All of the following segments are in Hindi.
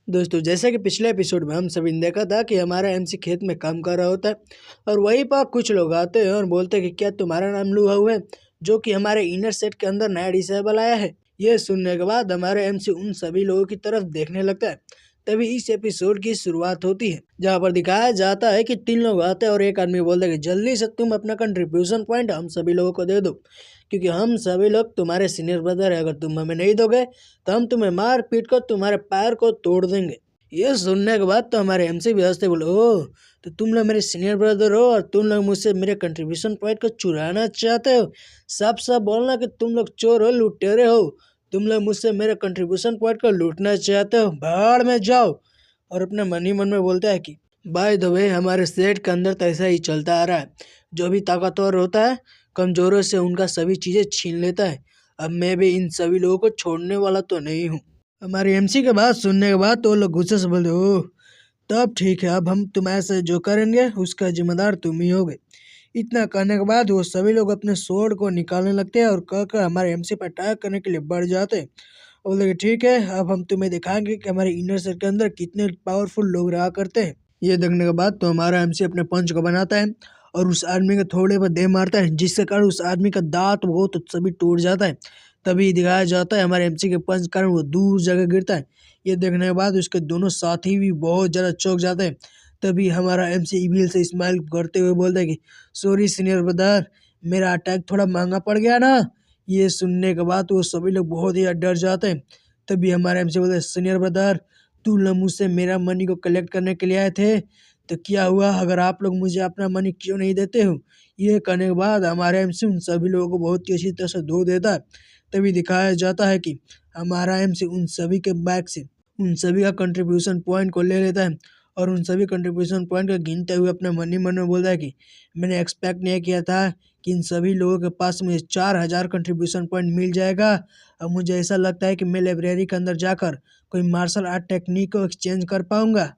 दोस्तों जैसा कि पिछले एपिसोड में हम सभी ने देखा था कि हमारा एमसी खेत में काम कर रहा होता है और वहीं पर कुछ लोग आते हैं और बोलते हैं कि क्या तुम्हारा नाम लूहा हुआ है जो कि हमारे इनर सेट के अंदर नया डिसेबल आया है। ये सुनने के बाद हमारे एमसी उन सभी लोगों की तरफ देखने लगता है। तभी इस एपिसोड की शुरुआत होती है जहाँ पर दिखाया जाता है कि 3 लोग आते हैं और एक आदमी बोलता है कि जल्दी से तुम अपना कंट्रीब्यूशन पॉइंट हम सभी लोगों को दे दो क्योंकि हम सभी लोग तुम्हारे सीनियर ब्रदर है। अगर तुम हमें नहीं दोगे तो हम तुम्हें मार पीट कर तुम्हारे पैर को तोड़ देंगे। ये सुनने के बाद तो हमारे एमसी भी हंसते बोले, ओह तो तुम लोग मेरे सीनियर ब्रदर हो और तुम लोग मुझसे मेरे कंट्रीब्यूशन पॉइंट को चुराना चाहते हो। साफ साफ बोलना कि तुम लोग चोर हो, लुटेरे हो। तुम लोग मुझसे मेरे कंट्रीब्यूशन पॉइंट को लूटना चाहते हो, भाड़ में जाओ। और अपने मन ही मन में बोलता है कि बाय द वे हमारे सेट के अंदर तो ऐसा ही चलता आ रहा है। जो भी ताकतवर होता है कमजोरों से उनका सभी चीजें छीन लेता है। अब मैं भी इन सभी लोगों को छोड़ने वाला तो नहीं हूँ। हमारे एमसी के बात सुनने के बाद तो लोग गुस्से से बोले, ओह तब ठीक है, अब हम तुम्हारे से जो करेंगे उसका जिम्मेदार तुम ही होगे। इतना करने के बाद वो सभी लोग अपने स्वॉर्ड को निकालने लगते हैं और कहकर हमारे एमसी पर अटैक करने के लिए बढ़ जाते हैं। और बोले ठीक है, अब हम तुम्हें दिखाएंगे कि हमारे इनर सर्कल के अंदर कितने पावरफुल लोग रहा करते हैं। ये देखने के बाद तो हमारा एमसी अपने पंच को बनाता है और उस आदमी के थोड़े पर दे मारता है जिससे कारण उस आदमी का दांत वो तो सभी टूट जाता है। तभी दिखाया जाता है हमारे एमसी के पंच के कारण वो दूर जगह गिरता है। ये देखने के बाद उसके दोनों साथी भी बहुत ज़्यादा चौंक जाते हैं। तभी हमारा एमसी इविल से स्माइल करते हुए बोलता है कि सॉरी सीनियर ब्रदर, मेरा अटैक थोड़ा महंगा पड़ गया ना। ये सुनने के बाद वो सभी लोग बहुत ही डर जाते हैं। तभी हमारे एमसी बोलते हैं, सीनियर ब्रदर तुम लोग मुझसे मेरा मनी को कलेक्ट करने के लिए आए थे तो क्या हुआ अगर आप लोग मुझे अपना मनी क्यों नहीं देते हो। ये करने के बाद हमारे एमसी उन सभी लोगों को बहुत ही अच्छी तरह से धो देता है। तभी दिखाया जाता है कि हमारा एमसी उन सभी के बैग से उन सभी का कंट्रीब्यूशन पॉइंट को ले लेता है और उन सभी कंट्रीब्यूशन पॉइंट को गिनते हुए अपने मन ही मन में बोलता है कि मैंने एक्सपेक्ट नहीं किया था कि इन सभी लोगों के पास मुझे 4000 कंट्रीब्यूशन पॉइंट मिल जाएगा। अब मुझे ऐसा लगता है कि मैं लाइब्रेरी के अंदर जाकर कोई मार्शल आर्ट टेक्निक को एक्सचेंज कर पाऊंगा।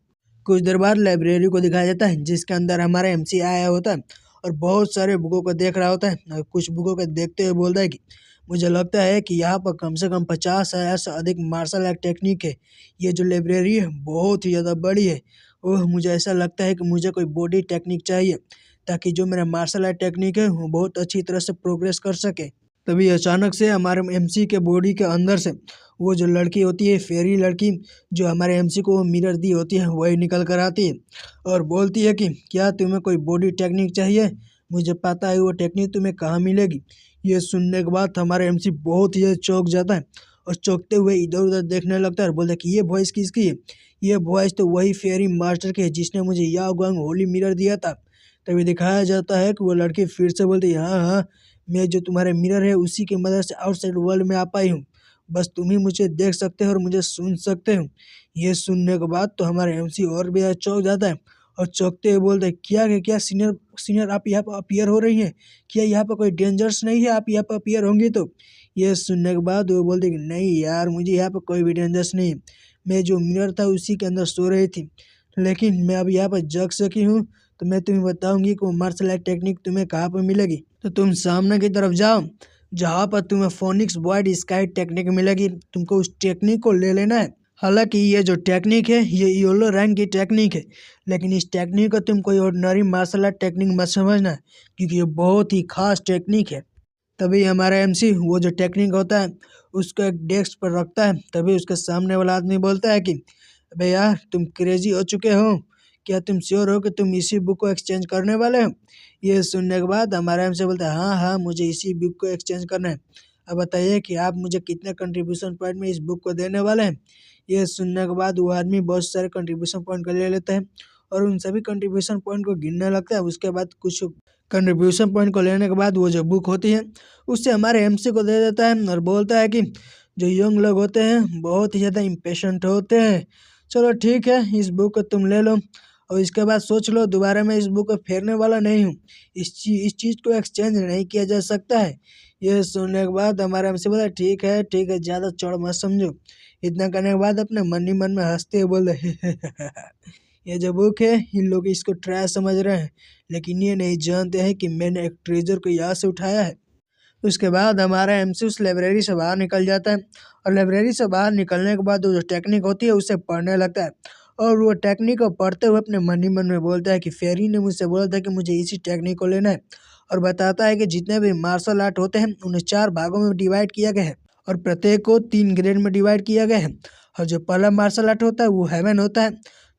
कुछ देर बाद लाइब्रेरी को दिखाया जाता है जिसके अंदर हमारा एमसी आया होता है और बहुत सारे बुकों को देख रहा होता है और कुछ बुकों को देखते हुए बोलता है कि मुझे लगता है कि यहाँ पर कम से कम 50,000 से अधिक मार्शल आर्ट टेक्निक है। ये जो लाइब्रेरी है बहुत ही ज़्यादा बड़ी है। ओह मुझे ऐसा लगता है कि मुझे कोई बॉडी टेक्निक चाहिए ताकि जो मेरा मार्शल आर्ट टेक्निक है वो बहुत अच्छी तरह से प्रोग्रेस कर सके। तभी अचानक से हमारे एमसी के बॉडी के अंदर से वो जो लड़की होती है, फेरी लड़की, जो हमारे एमसी को मिरर दी होती है, वही निकल कर आती है और बोलती है कि क्या तुम्हें कोई बॉडी टेक्निक चाहिए, मुझे पता है वो टेक्निक तुम्हें कहाँ मिलेगी। ये सुनने के बाद हमारा एमसी बहुत ही चौंक जाता है और चौंकते हुए इधर उधर देखने लगता है और बोलता है कि ये वॉइस किसकी है। ये वॉइस तो वही फेरी मास्टर की है जिसने मुझे याओ गांग होली मिरर दिया था। तभी दिखाया जाता है कि वो लड़की फिर से बोलती है, हाँ हाँ मैं जो तुम्हारे मिरर है उसी की मदद से आउटसाइड वर्ल्ड में आ पाई हूँ। बस तुम ही मुझे देख सकते हो और मुझे सुन सकते हो। ये सुनने के बाद तो हमारे एमसी और भी ज़्यादा चौंक जाता है और चौंकते हुए बोलते हैं, क्या सीनियर सीनियर आप यहाँ पर अपीयर हो रही हैं, क्या यहाँ पर कोई डेंजर्स नहीं है, आप यहाँ पर अपीयर होंगी तो। ये सुनने के बाद वो बोलते कि नहीं यार, मुझे यहाँ पर कोई भी डेंजर्स नहीं है, मैं जो मिरर था उसी के अंदर सो रही थी, लेकिन मैं अब यहाँ पर जग सकी हूँ तो मैं तुम्हें बताऊंगी कि वो मार्शल आर्ट टेक्निक तुम्हें कहाँ पर मिलेगी। तो तुम सामने की तरफ जाओ जहाँ पर तुम्हें फोनिक्स बॉयड स्काई टेक्निक मिलेगी, तुमको उस टेक्निक को ले लेना है। हालांकि ये जो टेक्निक है ये योलो रैंक की टेक्निक है, लेकिन इस टेक्निक को तुम कोई ऑर्डिनरी मार्शल आर्ट टेक्निक मत समझना क्योंकि ये बहुत ही खास टेक्निक है। तभी हमारा एमसी वो जो टेक्निक होता है उसको एक डेस्क पर रखता है। तभी उसके सामने वाला आदमी बोलता है कि अबे यार तुम क्रेजी हो चुके हो, क्या तुम श्योर हो कि तुम इसी बुक को एक्सचेंज करने वाले हो। ये सुनने के बाद हमारा एमसी बोलता है, हाँ हाँ मुझे इसी बुक को एक्सचेंज करना है। अब बताइए कि आप मुझे कितने कंट्रीब्यूशन पॉइंट में इस बुक को देने वाले हैं। ये सुनने के बाद वो आदमी बहुत सारे कंट्रीब्यूशन पॉइंट को ले लेता है और उन सभी कंट्रीब्यूशन पॉइंट को गिनने लगता है। उसके बाद कुछ कंट्रीब्यूशन पॉइंट को लेने के बाद वो जो बुक होती है उससे हमारे एमसी को दे देता है और बोलता है कि जो यंग लोग होते हैं बहुत ही ज़्यादा इम्पेशेंट होते हैं, चलो ठीक है इस बुक को तुम ले लो और इसके बाद सोच लो दोबारा मैं इस बुक को फेरने वाला नहीं हूँ। इस चीज़ को एक्सचेंज नहीं किया जा सकता है। ये सुनने के बाद हमारा एमसी बोला ठीक है ज़्यादा चौड़ मत समझो। इतना करने के बाद अपने मन ही मन में हंसते हुए बोल रहे ये जो बुक है इन लोग इसको ट्रैश समझ रहे हैं, लेकिन ये नहीं जानते हैं कि मैंने एक ट्रेजर को यहाँ से उठाया है। उसके बाद हमारा एमसी उस लाइब्रेरी से बाहर निकल जाता है और लाइब्रेरी से बाहर निकलने के बाद वो जो टेक्निक होती है उसे पढ़ने लगता है और वो टेक्निक को पढ़ते हुए अपने मन ही मन में बोलता है कि फेरी ने मुझसे बोला था कि मुझे इसी टेक्निक को लेना है और बताता है कि जितने भी मार्शल आर्ट होते हैं उन्हें 4 भागों में डिवाइड किया गया है और प्रत्येक को 3 ग्रेड में डिवाइड किया गया है। और जो पहला मार्शल आर्ट होता है वो हेवन होता है,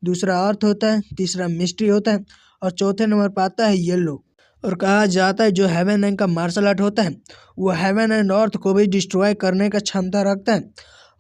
दूसरा अर्थ होता है, तीसरा मिस्ट्री होता है और चौथे नंबर पर आता है येलो। और कहा जाता है जो हेवन रैंक का मार्शल आर्ट होता है वो हेवन एंड अर्थ को भी डिस्ट्रॉय करने का क्षमता रखता है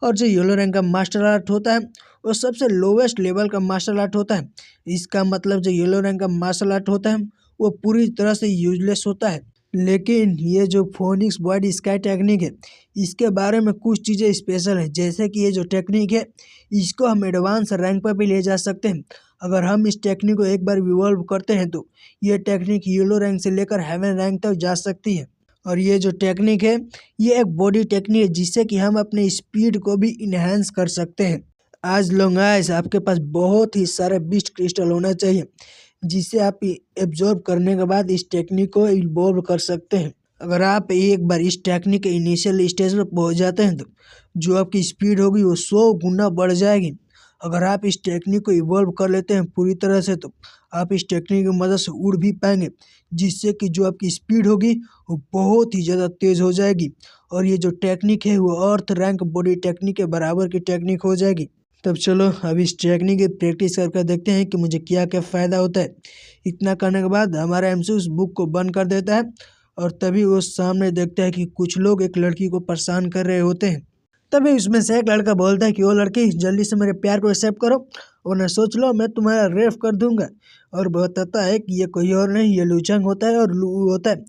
और जो येलो रैंक का मार्शल आर्ट होता है वो सबसे लोवेस्ट लेवल का मार्शल आर्ट होता है। इसका मतलब जो येलो रैंक का मार्शल आर्ट होता है वो पूरी तरह से यूजलेस होता है। लेकिन ये जो फोनिक्स बॉडी स्काई टेक्निक है इसके बारे में कुछ चीज़ें स्पेशल है, जैसे कि ये जो टेक्निक है इसको हम एडवांस रैंक पर भी ले जा सकते हैं। अगर हम इस टेक्निक को एक बार इवॉल्व करते हैं तो ये टेक्निक येलो रैंक से लेकर हेवन रैंक तक जा सकती है। और ये जो टेक्निक है ये एक बॉडी टेक्निक है जिससे कि हम अपने स्पीड को भी इन्हेंस कर सकते हैं। आज लॉन्ग आइस आपके पास बहुत ही सारे बीस्ट क्रिस्टल होना चाहिए जिसे आप एब्जॉर्ब करने के बाद इस टेक्निक को इवॉल्व कर सकते हैं। अगर आप एक बार इस टेक्निक के इनिशियल स्टेज पर पहुंच जाते हैं तो जो आपकी स्पीड होगी वो 100 गुना बढ़ जाएगी। अगर आप इस टेक्निक को इवॉल्व कर लेते हैं पूरी तरह से तो आप इस टेक्निक की मदद से उड़ भी पाएंगे जिससे कि जो आपकी स्पीड होगी वो बहुत ही ज़्यादा तेज़ हो जाएगी और ये जो टेक्निक है वो अर्थ रैंक बॉडी टेक्निक के बराबर की टेक्निक हो जाएगी। तब चलो अब इस टेक्निक की प्रैक्टिस करके देखते हैं कि मुझे क्या क्या फ़ायदा होता है। इतना करने के बाद हमारा एमसी उस बुक को बंद कर देता है और तभी वो सामने देखता है कि कुछ लोग एक लड़की को परेशान कर रहे होते हैं। तभी उसमें से एक लड़का बोलता है कि वो लड़की जल्दी से मेरे प्यार को एक्सेप्ट करो वरना सोच लो मैं तुम्हारा रेप कर दूंगा। और बताता है कि ये कोई और नहीं, ये लूजंग होता है और लू होता है,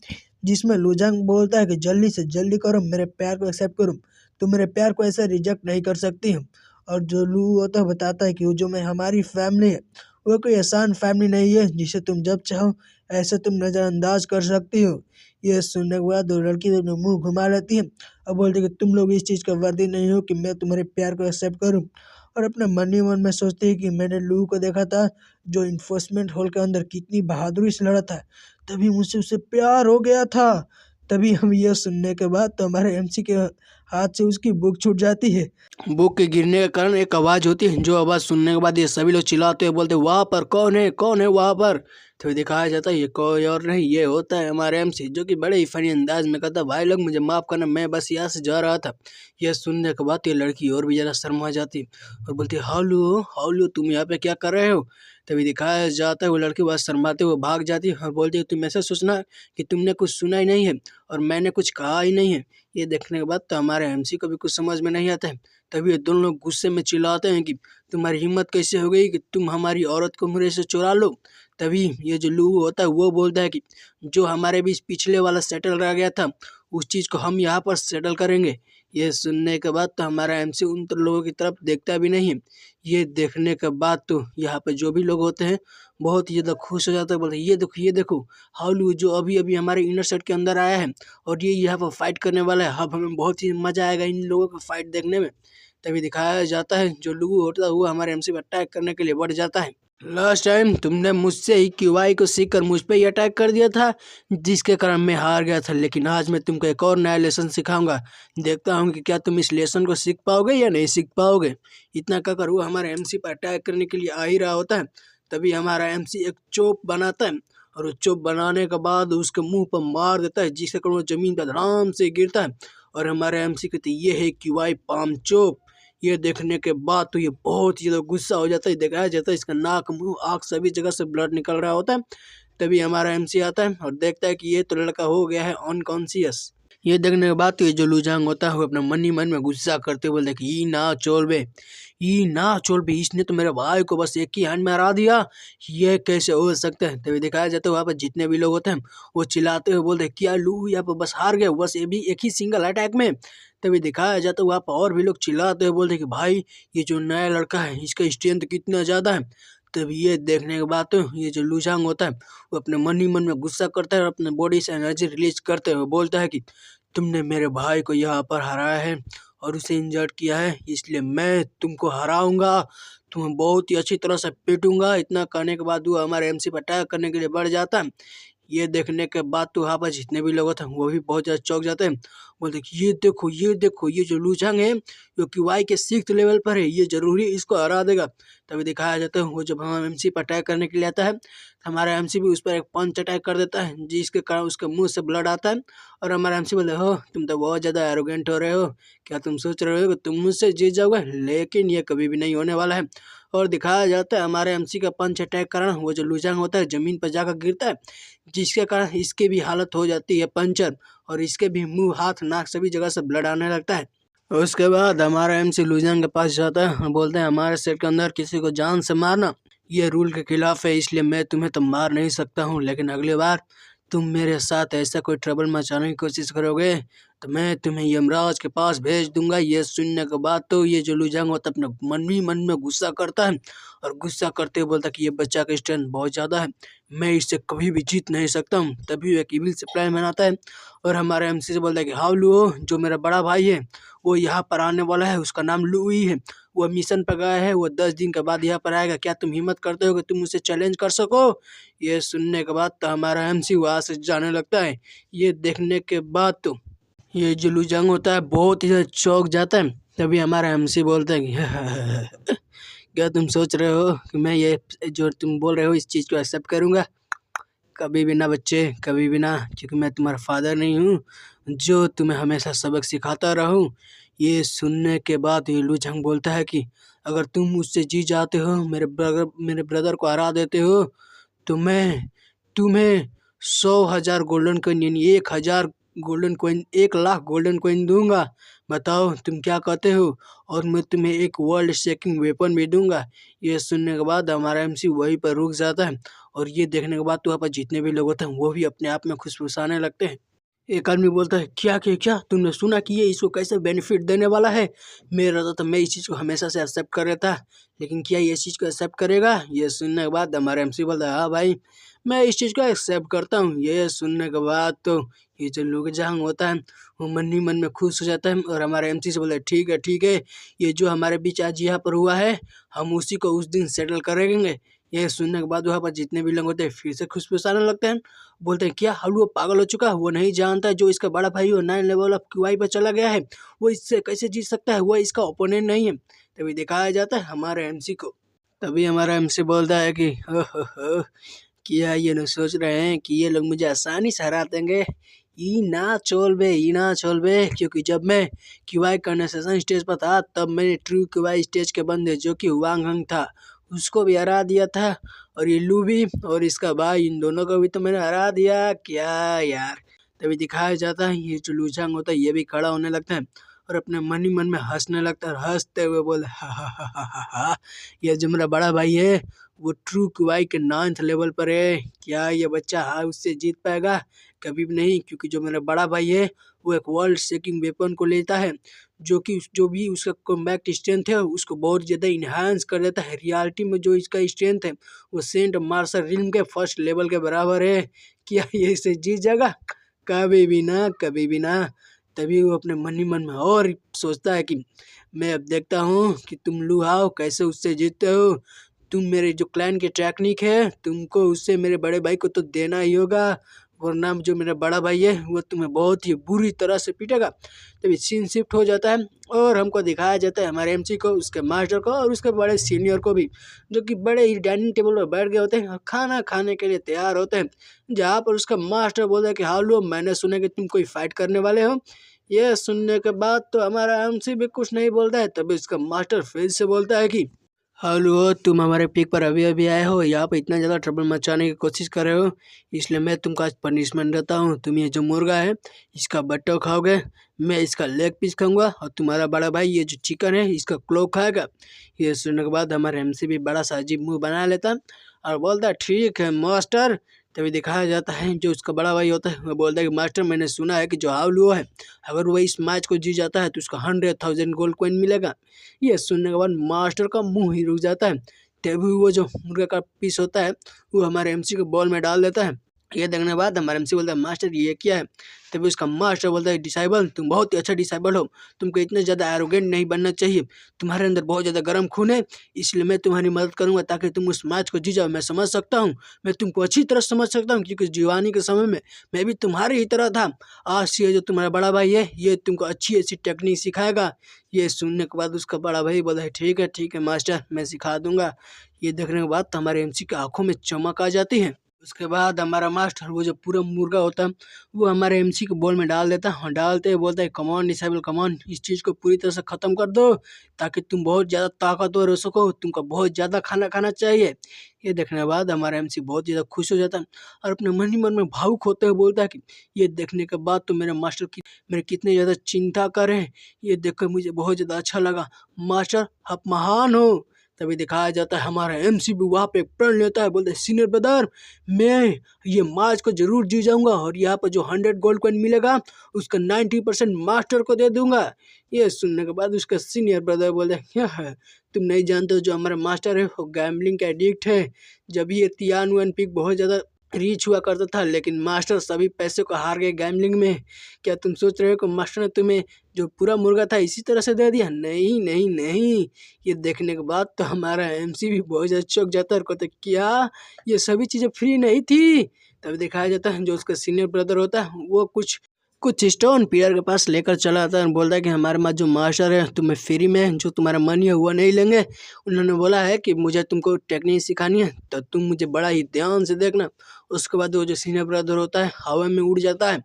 जिसमें लूजंग बोलता है कि जल्दी से जल्दी करो मेरे प्यार को एक्सेप्ट करो, तुम मेरे प्यार को ऐसे रिजेक्ट नहीं कर सकती हो। और जो लू होता है बताता है कि वो जो मैं हमारी फैमिली है वो कोई आसान फैमिली नहीं है जिसे तुम जब चाहो ऐसे तुम नज़रअंदाज कर सकती हो। ये सुनने के बाद वो लड़की तो मुंह घुमा लेती है और बोलती है कि तुम लोग इस चीज़ का वर्दी नहीं हो कि मैं तुम्हारे प्यार को एक्सेप्ट करूं। और अपने मन ही मन में सोचती है कि मैंने लू को देखा था जो इन्फोर्समेंट हॉल के अंदर कितनी बहादुरी से लड़ा था, तभी मुझसे उससे प्यार हो गया था। तभी हम यह सुनने के बाद तो हमारे एमसी के हाथ से उसकी बुक छूट जाती है। बुक के गिरने के कारण एक आवाज़ होती है, जो आवाज़ सुनने के बाद ये सभी लोग चिल्लाते हुए बोलते वहाँ पर कौन है वहाँ पर। तो दिखाया जाता है ये कोई और नहीं, ये होता है हमारे एमसी, जो कि बड़े ही फनी अंदाज में कहता भाई लोग मुझे माफ़ करना, मैं बस यहाँ से जा रहा था। यह सुनने के बाद ये लड़की और भी ज़्यादा शर्मा जाती है और बोलती है हालू हालू तुम यहाँ पे क्या कर रहे हो। तभी दिखाया जाता है वो लड़की बस शर्माते हुए भाग जाती है और बोलती है तुम ऐसा सोचना कि तुमने कुछ सुना ही नहीं है और मैंने कुछ कहा ही नहीं है। ये देखने के बाद तो हमारे एमसी को भी कुछ समझ में नहीं आता है। तभी ये दोनों लोग गुस्से में चिल्लाते हैं कि तुम्हारी हिम्मत कैसे हो गई कि तुम हमारी औरत को मेरे से चुरा लो। तभी ये जो लू होता है वो बोलता है कि जो हमारे बीच पिछले वाला सेटल रह गया था उस चीज़ को हम यहाँ पर सेटल करेंगे। ये सुनने के बाद तो हमारा एमसी उन लोगों की तरफ देखता भी नहीं है। ये देखने के बाद तो यहाँ पे जो भी लोग होते हैं बहुत ही ज़्यादा खुश हो जाते हैं, बोलते ये देखो हाउलू जो अभी अभी हमारे इनर सेट के अंदर आया है और ये यहाँ पर फाइट करने वाला है। अब हमें बहुत ही मज़ा आएगा इन लोगों को फाइट देखने में। तभी दिखाया जाता है जो लू होता है वो हमारे एमसी पर अटैक करने के लिए बढ़ जाता है। लास्ट टाइम तुमने मुझसे ही क्यूआई को सीख कर मुझ पे ही अटैक कर दिया था जिसके कारण मैं हार गया था, लेकिन आज मैं तुमको एक और नया लेसन सिखाऊंगा। देखता हूँ कि क्या तुम इस लेसन को सीख पाओगे या नहीं सीख पाओगे। इतना कहकर वो हमारे एमसी पर अटैक करने के लिए आ ही रहा होता है। तभी हमारा एमसी एक चोप बनाता है और वो चोप बनाने के बाद उसके मुंह पर मार देता है जिसके कारण वो जमीन पर आराम से गिरता है। और हमारे एमसी कहते ये है क्यूआई पाम चोप। ये देखने के बाद तो ये बहुत ही ज़्यादा गुस्सा हो जाता है। दिखाया जाता है इसका नाक मुंह आँख सभी जगह से ब्लड निकल रहा होता है। तभी हमारा एमसी आता है और देखता है कि ये तो लड़का हो गया है अनकॉन्शियस। ये देखने के बाद तो ये जो लूजांग होता है वो अपने मन ही मन में गुस्सा करते हुए बोलता है कि ई ना चोल बे, इसने तो मेरे भाई को बस एक ही हैंड में हरा दिया, ये कैसे हो सकता है। तभी दिखाया जाता है वहाँ पर जितने भी लोग होते हैं वो चिल्लाते हुए बोलते हैं क्या लू यहाँ पर बस हार गया, बस ये भी एक ही सिंगल अटैक में। तभी दिखाया जाता है वहाँ पर और भी लोग चिल्लाते हुए बोलते हैं कि भाई ये जो नया लड़का है इसका स्ट्रेंथ कितना ज़्यादा है। तभी ये देखने के बाद तो ये जो लूजांग होता है वो अपने मन ही मन में गुस्सा करता है और अपने बॉडी से एनर्जी रिलीज करते हुए बोलता है कि तुमने मेरे भाई को यहाँ पर हराया है और उसे इंजर्ड किया है, इसलिए मैं तुमको हराऊंगा, तुम्हें बहुत ही अच्छी तरह से पीटूंगा। इतना करने के बाद वो हमारे एमसी पर अटैक करने के लिए बढ़ जाता है। ये देखने के बाद तो वहाँ पर जितने भी लोग थे वो भी बहुत ज़्यादा चौंक जाते हैं। बोलते कि ये देखो ये जो लूझंग है जो कि वाई के 6th लेवल पर है, ये जरूरी इसको हरा देगा। तभी दिखाया जाता है वो जब हम एमसी पर अटैक करने के लिए आता है, हमारा एमसी भी उस पर एक पंच अटैक कर देता है जिसके कारण उसके मुंह से ब्लड आता है। और हमारा एमसी बोले, हो तुम तो बहुत ज़्यादा एरोगेंट हो रहे हो, क्या तुम सोच रहे हो कि तुम मुझसे जीत जाओगे? लेकिन ये कभी भी नहीं होने वाला है। और दिखाया जाता है हमारे एमसी का पंच अटैक कारण वो जो लूजंग होता है ज़मीन पर जाकर गिरता है, जिसके कारण इसकी भी हालत हो जाती है पंचर, और इसके भी मुंह हाथ नाक सभी जगह से ब्लड आने लगता है। उसके बाद हमारा एमसी लूजंग के पास जाता है और बोलते हैं हमारे सेट के अंदर किसी को जान से मारना ये रूल के खिलाफ है, इसलिए मैं तुम्हें तो मार नहीं सकता हूँ, लेकिन अगली बार तुम मेरे साथ ऐसा कोई ट्रबल मचाने की कोशिश करोगे तो मैं तुम्हें यमराज के पास भेज दूंगा। ये सुनने के बाद तो ये जो लुजांग होता है अपने मन ही मन में गुस्सा करता है, और गुस्सा करते हुए बोलता है कि ये बच्चा का स्ट्रेंथ बहुत ज़्यादा है, मैं इससे कभी भी जीत नहीं सकता हूँ। तभी वो एक इविल से प्लान बनाता है और हमारे एमसी से बोलता है कि हाँ लुओ, जो मेरा बड़ा भाई है वो यहाँ पर आने वाला है, उसका नाम लुई है, वो मिशन पर गया है, वो 10 दिन के बाद यहाँ पर आएगा, क्या तुम हिम्मत करते हो कि तुम उसे चैलेंज कर सको? ये सुनने के बाद तो हमारा एमसी वहाँ से जाने लगता है। ये देखने के बाद तो ये जो लुजंग होता है बहुत ही ज़्यादा चौंक जाता है। तभी हमारा एमसी बोलता है कि क्या तुम सोच रहे हो कि मैं ये जो तुम बोल रहे हो इस चीज़ को एक्सेप्ट करूँगा? कभी भी ना बच्चे, कभी भी ना, क्योंकि मैं तुम्हारा फादर नहीं हूँ जो तुम्हें हमेशा सबक सिखाता रहूँ। ये सुनने के बाद ये लुझंग बोलता है कि अगर तुम मुझसे जीत जाते हो, मेरे ब्रदर को हरा देते हो, तो मैं तुम्हें 100,000 गोल्डन कॉइन यानी 1,000 गोल्डन कॉइन, 1,00,000 गोल्डन कॉइन दूंगा। बताओ तुम क्या कहते हो? और मैं तुम्हें एक वर्ल्ड शेकिंग वेपन भी दूंगा। ये सुनने के बाद हमारा एमसी वहीं पर रुक जाता है, और ये देखने के बाद तो वहाँ पर जितने भी लोग होते हैं वो भी अपने आप में खुशफुसाने लगते हैं। एक आदमी बोलता है, क्या तुमने सुना कि ये इसको कैसे बेनिफिट देने वाला है? मेरा तो मैं इस चीज़ को हमेशा से एक्सेप्ट कर रहा था, लेकिन क्या ये चीज़ को एक्सेप्ट करेगा? ये सुनने के बाद हमारा एमसी बोलता है, हाँ भाई मैं इस चीज़ को एक्सेप्ट करता हूँ। ये सुनने के बाद तो ये जो लुगजांग होता है वो मन ही मन में खुश हो जाता है, और हमारे एमसी से बोलता है, ठीक है, ये जो हमारे बीच आज यहाँ पर हुआ है हम उसी को उस दिन सेटल करेंगे। ये सुनने के बाद वहाँ पर जितने भी लोग होते हैं फिर से खुशफुसाने लगते हैं। बोलते हैं, क्या हाल वो पागल हो चुका है? वो नहीं जानता जो इसका बड़ा भाई वो 9 लेवल ऑफ क्यूआई पर चला गया है, वो इससे कैसे जीत सकता है? वो इसका ओपोनेंट नहीं है। तभी दिखाया जाता है हमारे एमसी को। तभी हमारा एमसी बोलता है कि हो, क्या ये लोग सोच रहे हैं कि ये लोग मुझे आसानी से हरा देंगे? ई ना चोल बे, क्योंकि जब मैं क्यूआई कंडेंसेशन स्टेज पर था तब मैंने ट्रू क्यूआई स्टेज के बंदे जो कि वांग हंग था उसको भी हरा दिया था, और ये लू भी और इसका भाई, इन दोनों को भी तो मैंने हरा दिया। क्या यार? तभी दिखाया जाता है ये जो लूझांग होता है ये भी खड़ा होने लगता है और अपने मन ही मन में हंसने लगता है, और हंसते हुए बोले, हा, ये जो मेरा बड़ा भाई है वो ट्रू क्यूआई के 9th लेवल पर है। क्या ये बच्चा हाँ उससे जीत पाएगा? कभी भी नहीं, क्योंकि जो मेरा बड़ा भाई है वो एक वर्ल्ड शेकिंग वेपन को लेता है जो कि जो भी उसका कॉम्बैक्ट स्ट्रेंथ है उसको बहुत ज़्यादा इन्हांस कर देता है। रियलिटी में जो इसका स्ट्रेंथ है वो सेंट मार्शल रिल्म के 1st लेवल के बराबर है। क्या ये इसे जीत जाएगा? कभी भी ना, कभी भी ना। तभी वो अपने मन ही मन में और सोचता है कि मैं अब देखता हूँ कि तुम लुहाओ कैसे उससे जीतते हो। तुम मेरे जो क्लैन की टेक्निक है तुमको उससे मेरे बड़े भाई को तो देना ही होगा, वरना जो मेरा बड़ा भाई है वो तुम्हें बहुत ही बुरी तरह से पीटेगा। तभी सीन शिफ्ट हो जाता है और हमको दिखाया जाता है हमारे एमसी को, उसके मास्टर को और उसके बड़े सीनियर को भी, जो कि बड़े ही डाइनिंग टेबल पर बैठ गए होते हैं और खाना खाने के लिए तैयार होते हैं। जहाँ पर उसका मास्टर बोलता है कि हाँ लो, मैंने सुना कि तुम कोई फाइट करने वाले हो। यह सुनने के बाद तो हमारा एमसी भी कुछ नहीं बोलता है। तभी उसका मास्टर फिर से बोलता है कि हेलो, तुम हमारे पीक पर अभी अभी आए हो, यहाँ पे इतना ज़्यादा ट्रबल मचाने की कोशिश कर रहे हो, इसलिए मैं तुमको आज पनिशमेंट देता हूँ। तुम ये जो मुर्गा है इसका बट्टा खाओगे, मैं इसका लेग पीस खाऊंगा, और तुम्हारा बड़ा भाई ये जो चिकन है इसका क्लो खाएगा। ये सुनने के बाद हमारे एमसी भी बड़ा सा अजीब मुँह बना लेता और बोलता है, ठीक है मास्टर। तभी दिखाया जाता है जो उसका बड़ा भाई होता है वो बोलता है कि मास्टर, मैंने सुना है कि जो हावलुओ है अगर वो इस मैच को जीत जाता है तो उसका 100,000 गोल्ड कॉइन मिलेगा। ये सुनने के बाद मास्टर का मुंह ही रुक जाता है। तभी वो जो मुर्गा का पीस होता है वो हमारे एमसी को बॉल में डाल देता है ये देखने के बाद हमारा एमसी बोलता है मास्टर ये क्या है। तभी उसका मास्टर बोलता है डिसाइबल तुम बहुत ही अच्छा डिसाइबल हो, तुमको इतना ज़्यादा एरोगेंट नहीं बनना चाहिए, तुम्हारे अंदर बहुत ज़्यादा गर्म खून है, इसलिए मैं तुम्हारी मदद करूंगा ताकि तुम उस मैच को जी जाओ। मैं समझ सकता हूँ, मैं तुमको अच्छी तरह समझ सकता हूँ क्योंकि जवानी के समय में मैं भी तुम्हारे ही तरह था। आज से ये जो तुम्हारा बड़ा भाई है ये तुमको अच्छी ऐसी टेक्निक सिखाएगा। ये सुनने के बाद उसका बड़ा भाई बोला है ठीक है मास्टर मैं सिखा दूंगा। ये देखने के बाद तो हमारे एमसी की आंखों में चमक आ जाती है। उसके बाद हमारा मास्टर वो जो पूरा मुर्गा होता है वो हमारे एमसी को बॉल में डाल देता है और डालते हुए बोलता है come on disable come on, इस चीज़ को पूरी तरह से ख़त्म कर दो ताकि तुम बहुत ज़्यादा ताकतवर हो सको, तुमको बहुत ज़्यादा खाना खाना चाहिए। ये देखने के बाद हमारा एमसी बहुत ज़्यादा खुश हो जाता है और अपने मन ही मन में भावुक होते हुए बोलता है कि ये देखने के बाद तो मेरे मास्टर की मेरे कितने ज़्यादा चिंता कर रहे हैं, ये देखकर मुझे बहुत ज़्यादा अच्छा लगा। मास्टर आप महान हो। तभी दिखाया जाता है हमारा एमसी भी वहाँ पे प्रण लेता है, बोलते सीनियर ब्रदर मैं ये मैच को जरूर जीत जाऊंगा और यहाँ पर जो 100 गोल्ड कॉइन मिलेगा उसका 90% मास्टर को दे दूंगा। ये सुनने के बाद उसका सीनियर ब्रदर बोले क्या है तुम नहीं जानते हो जो हमारा मास्टर है वो गैम्बलिंग का एडिक्ट है। जब ये तियानुअन पिक बहुत ज़्यादा रीच हुआ करता था लेकिन मास्टर सभी पैसे को हार गए गैम्बलिंग में। क्या तुम सोच रहे हो कि मास्टर ने तुम्हें जो पूरा मुर्गा था इसी तरह से दे दिया? नहीं नहीं नहीं। ये देखने के बाद तो हमारा एमसी भी बहुत ज़्यादा चौंक जाता है और कहता है क्या ये सभी चीज़ें फ्री नहीं थी? तभी दिखाया जाता है जो उसका सीनियर ब्रदर होता है वो कुछ कुछ स्टोन पियर के पास लेकर चला आता है और बोलता है कि हमारे पास जो मास्टर है तुम्हें फ्री में जो तुम्हारा मनी है वो नहीं लेंगे। उन्होंने बोला है कि मुझे तुमको टेक्निक सिखानी है तो तुम मुझे बड़ा ही ध्यान से देखना। उसके बाद वो जो सीनियर ब्रदर होता है हवा में उड़ जाता है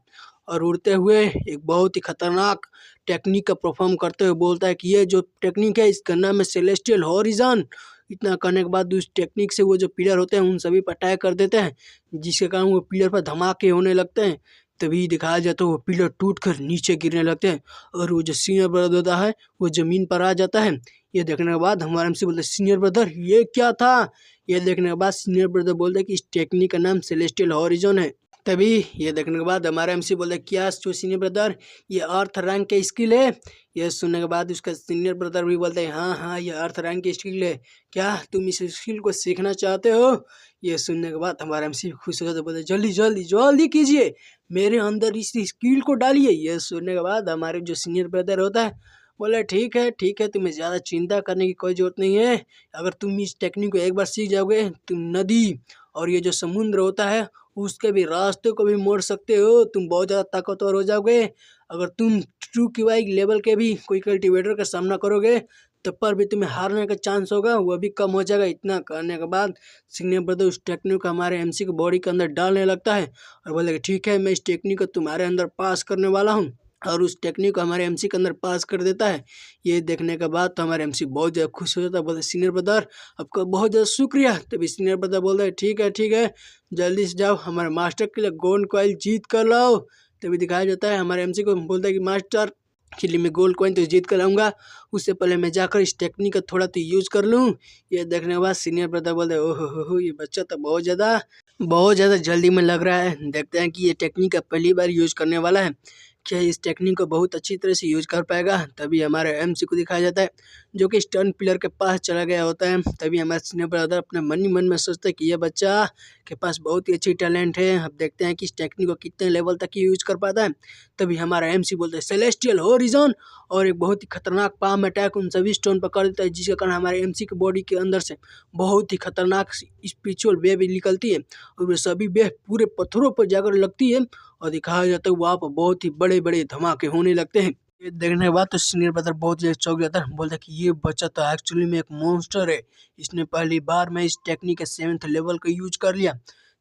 और उड़ते हुए एक बहुत ही खतरनाक टेक्निक का परफॉर्म करते हुए बोलता है कि ये जो टेक्निक है इसका नाम है सेलेस्टियल हॉरिजन। इतना करने के बाद उस टेक्निक से वो जो पिलर होते हैं उन सभी पर अटैक कर देते हैं जिसके कारण वो पिलर पर धमाके होने लगते हैं। तभी दिखाया जाता है वो पिलर टूट कर नीचे गिरने लगते हैं और वो जो सीनियर ब्रदर होता है वो जमीन पर आ जाता है। ये देखने के बाद हमारे हमसे बोलते सीनियर ब्रदर ये क्या था? ये देखने के बाद सीनियर ब्रदर बोलते हैं कि इस टेक्निक का नाम सेलेस्टियल हॉरिजन है। तभी ये देखने के बाद हमारा एमसी बोलता है क्या जो सीनियर ब्रदर ये अर्थ रैंक के स्किल है? ये सुनने के बाद उसका सीनियर ब्रदर भी बोलता है हाँ ये अर्थ रैंक की स्किल है, क्या तुम इस स्किल को सीखना चाहते हो? ये सुनने के बाद हमारा एमसी खुश हो जाता है, बोलते जल्दी जल्दी जल्दी कीजिए मेरे अंदर इस स्किल को डालिए। ये सुनने के बाद हमारे जो सीनियर ब्रदर होता है बोले ठीक है तुम्हें ज़्यादा चिंता करने की कोई ज़रूरत नहीं है। अगर तुम इस टेक्निक को एक बार सीख जाओगे तुम नदी और ये जो समुद्र होता है उसके भी रास्ते को भी मोड़ सकते हो, तुम बहुत ज़्यादा ताकतवर हो जाओगे। अगर तुम ट्रू क्यूआई लेवल के भी कोई कल्टीवेटर का सामना करोगे तब पर भी तुम्हें हारने का चांस होगा वो भी कम हो जाएगा। इतना करने के बाद सीनियर ब्रदर उस टेक्निक को हमारे एमसी की बॉडी के अंदर डालने लगता है और बोले ठीक है मैं इस टेक्निक को तुम्हारे अंदर पास करने वाला हूँ और उस टेक्निक को हमारे एमसी के अंदर पास कर देता है। ये देखने के बाद तो हमारे एमसी बहुत ज़्यादा खुश हो जाता है, बोलते सीनियर ब्रदर आपका बहुत ज़्यादा शुक्रिया। तभी सीनियर ब्रदर बोलता है ठीक है जल्दी से जाओ हमारे मास्टर के लिए गोल्ड कॉइन जीत कर लाओ। तभी दिखाया जाता है हमारे एमसी को बोलता है कि मास्टर के लिए मैं गोल्ड कॉइन तो जीत कर लाऊंगा, उससे पहले मैं जाकर इस टेक्निक का थोड़ा तो यूज़ कर लूँ। ये देखने के बाद सीनियर ब्रदर बोलते हैं ओहो हो ये बच्चा तो बहुत ज़्यादा जल्दी में लग रहा है, देखते हैं कि ये टेक्निक पहली बार यूज़ करने वाला है, क्या इस टेक्निक को बहुत अच्छी तरह से यूज़ कर पाएगा। तभी हमारे एमसी को दिखाया जाता है जो कि स्टन पिलर के पास चला गया होता है। तभी हमारे सीनियर ब्रदर अपने मन ही मन में सोचते हैं कि ये बच्चा के पास बहुत ही अच्छी टैलेंट है, अब देखते हैं कि इस टेक्निक को कितने लेवल तक ये यूज़ कर पाता है। तभी हमारा एमसी बोलता है सेलेस्टियल हॉरिजॉन और एक बहुत ही खतरनाक पाम अटैक उन सभी स्टोन पर कर देता है जिसके कारण हमारे एमसी की बॉडी के अंदर से बहुत ही खतरनाक स्पिरिचुअल वेव निकलती है और वे सभी वेव पूरे पत्थरों पर जाकर लगती है और दिखाया जाता है वहाँ पर बहुत ही बड़े बड़े धमाके होने लगते हैं। ये देखने के बाद तो सीनियर ब्रदर बहुत ही चौंक जाता है, बोलता है कि ये बच्चा तो एक्चुअली में एक मॉन्स्टर है, इसने पहली बार में इस टेक्निक के 7th लेवल का यूज कर लिया।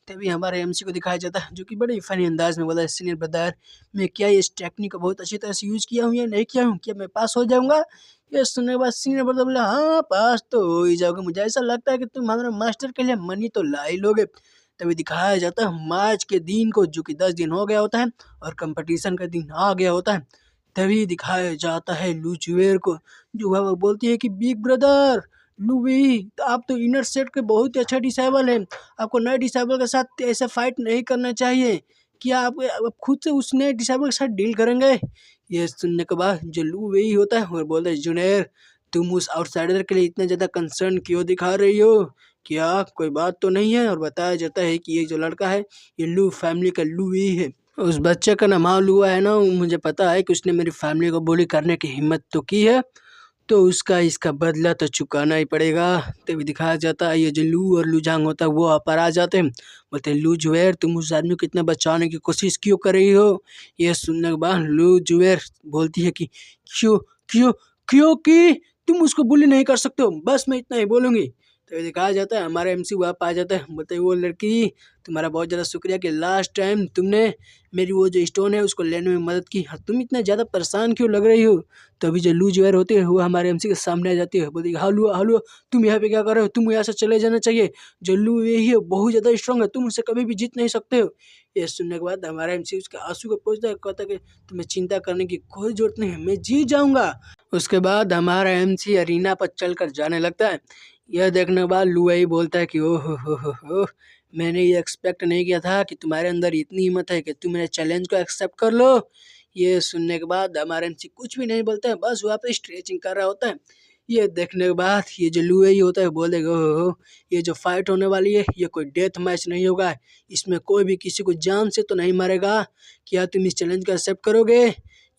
तभी हमारे एमसी को दिखाया जाता है जो कि बड़े ही फनी अंदाज में बोला है सीनियर ब्रदर मैं क्या इस टेक्निक को बहुत अच्छी तरह से यूज किया हूँ या नहीं किया हूँ, क्या मैं पास हो जाऊंगा? ये सुनने के बाद सीनियर ब्रदर बोला हाँ पास तो हो ही जाओगे, मुझे ऐसा लगता है कि तुम हमारे मास्टर के लिए मनी तो ला ही लोगे। तभी दिखाया जाता है मैच के दिन को जो कि 10 दिन हो गया होता है और कंपटीशन का दिन आ गया होता है। तभी दिखाया जाता है लूचुएर को जो वह बोलती है कि बिग ब्रदर लुई आप तो इनर सेट के बहुत ही अच्छा डिसाइबल हैं, आपको नए डिसाइबल के साथ ऐसे फाइट नहीं करना चाहिए, क्या आप खुद से उस नए डिसाइबल के साथ डील करेंगे? ये सुनने के बाद जो लू वही होता है और बोलता है जूनियर तुम उस आउटसाइडर के लिए इतना ज़्यादा कंसर्न क्यों दिखा रही हो, क्या कोई बात तो नहीं है, और बताया जाता है कि ये जो लड़का है ये लू फैमिली का लू ही है। उस बच्चे का नाम लुआ है ना, मुझे पता है कि उसने मेरी फैमिली को बुली करने की हिम्मत तो की है, तो उसका इसका बदला तो चुकाना ही पड़ेगा। तभी दिखाया जाता है ये जो लू और लूजांग होता है वो वहाँ पर आ जाते हैं। बोलते हैं लू जुएर तुम उस आदमी को इतना बचाने की कोशिश क्यों कर रही हो। ये सुनने के बाद लू जुएर बोलती है कि क्यों क्यों क्योंकि तुम उसको बुली नहीं कर सकते हो, बस मैं इतना ही बोलूंगी। तो दिखाया जाता है हमारा एमसी वहाँ पे आ जाता है। बोलते हैं वो लड़की तुम्हारा बहुत ज़्यादा शुक्रिया कि लास्ट टाइम तुमने मेरी वो जो स्टोन है उसको लेने में मदद की। हाँ, तुम इतना ज़्यादा परेशान क्यों लग रही हो। तभी जो लू ज्वार होती है वो हमारे एमसी के सामने आ जाती है। बोलती है हालू हालू तुम यहाँ पे क्या कर रहे हो, तुम यहाँ से चले जाना चाहिए। जो लू यही है बहुत ज़्यादा स्ट्रांग है, तुम उससे कभी भी जीत नहीं सकते हो। ये सुनने के बाद हमारा एमसी उसके आंसू को पोंछता है, कहता है कि तुम्हें चिंता करने की कोई जरूरत नहीं है, मैं जीत जाऊंगा। उसके बाद हमारा एमसी अरीना पर चलकर जाने लगता है। यह देखने के बाद लू यही बोलता है कि ओह हो, मैंने ये एक्सपेक्ट नहीं किया था कि तुम्हारे अंदर इतनी हिम्मत है कि तुम मेरे चैलेंज को एक्सेप्ट कर लो। ये सुनने के बाद हमारा एमसी कुछ भी नहीं बोलता है, बस वहाँ पे स्ट्रेचिंग कर रहा होता है। ये देखने के बाद ये जो लुए ही होता है बोलेगा ओहो, ये जो फाइट होने वाली है ये कोई डेथ मैच नहीं होगा, इसमें कोई भी किसी को जान से तो नहीं मारेगा। क्या तुम इस चैलेंज को एक्सेप्ट करोगे।